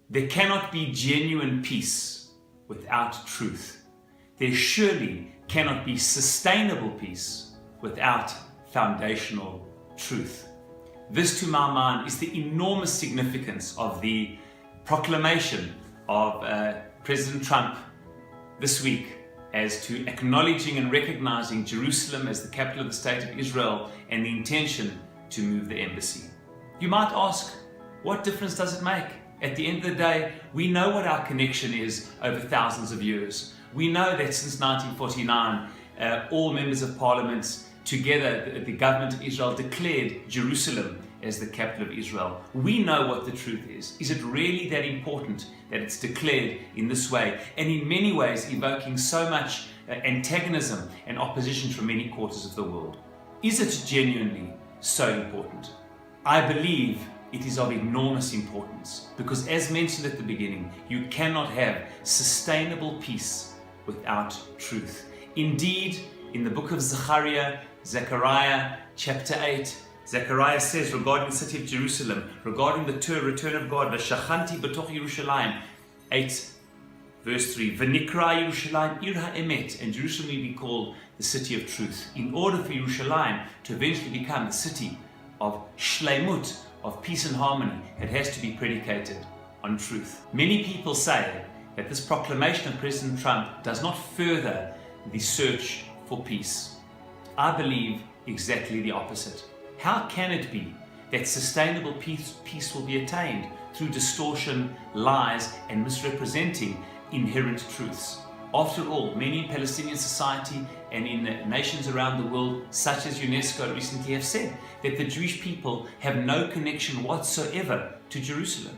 There cannot be genuine peace without truth. There surely cannot be sustainable peace without foundational truth. This, to my mind, is the enormous significance of the proclamation of President Trump this week as to acknowledging and recognizing Jerusalem as the capital of the state of Israel and the intention to move the embassy. You might ask, what difference does it make? At the end of the day, we know what our connection is over thousands of years. We know that since 1949, all members of parliament together, the government of Israel declared Jerusalem as the capital of Israel. We know what the truth is. Is it really that important that it's declared in this way, and in many ways evoking so much antagonism and opposition from many quarters of the world? Is it genuinely so important? I believe it is of enormous importance, because as mentioned at the beginning, you cannot have sustainable peace without truth. Indeed, in the book of Zechariah chapter 8, Zechariah says regarding the city of Jerusalem, regarding the return of God, V'shachanti b'toch Yerushalayim, 8 verse 3, V'nikra Yerushalayim ir ha'emet, and Jerusalem will be called the city of truth. In order for Yerushalayim to eventually become the city of shleimut, of peace and harmony, it has to be predicated on truth. Many people say that this proclamation of President Trump does not further the search for peace. I believe exactly the opposite. How can it be that sustainable peace will be attained through distortion, lies, and misrepresenting inherent truths? After all, many in Palestinian society and in nations around the world, such as UNESCO, recently have said that the Jewish people have no connection whatsoever to Jerusalem.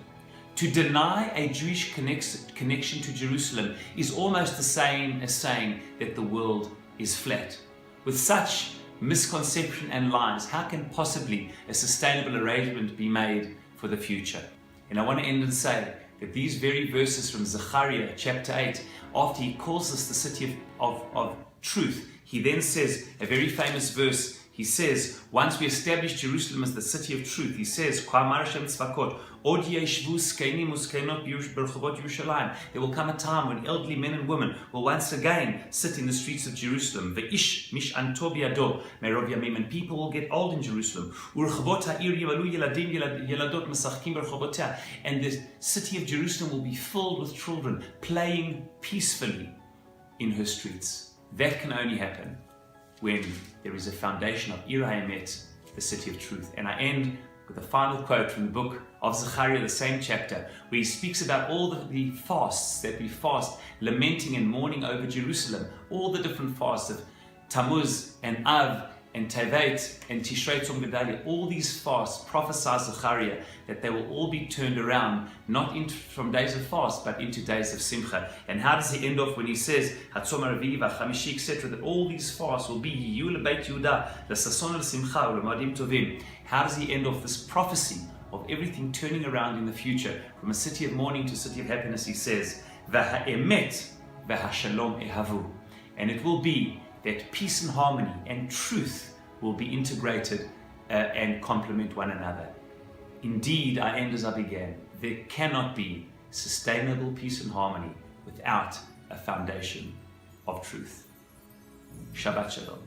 To deny a Jewish connection to Jerusalem is almost the same as saying that the world is flat. With such misconception and lies, how can possibly a sustainable arrangement be made for the future? And I want to end and say that these very verses from Zechariah chapter 8, after he calls us the city of truth, he then says a very famous verse. He says, once we establish Jerusalem as the city of truth, he says, there will come a time when elderly men and women will once again sit in the streets of Jerusalem. And people will get old in Jerusalem. And the city of Jerusalem will be filled with children playing peacefully in her streets. That can only happen when there is a foundation of Ir HaEmet, the city of truth. And I end with a final quote from the book of Zechariah, the same chapter, where he speaks about all the fasts that we fast, lamenting and mourning over Jerusalem, all the different fasts of Tammuz and Av and Tevet and Tishrei Tzom Gedalia. All these fasts prophesy Zechariah that they will all be turned around, not from days of fast, but into days of simcha. And how does he end off when he says, Hatzom HaRavi'i v'Chamishi, etc., that all these fasts will be Yiyu leBeit Yehuda, leSason leSimcha, uLeMoadim Tovim? How does he end off this prophecy of everything turning around in the future, from a city of mourning to a city of happiness? He says, V'ha'emet v'hashalom ehavu. And it will be that peace and harmony and truth will be integrated and complement one another. Indeed, I end as I began. There cannot be sustainable peace and harmony without a foundation of truth. Shabbat Shalom.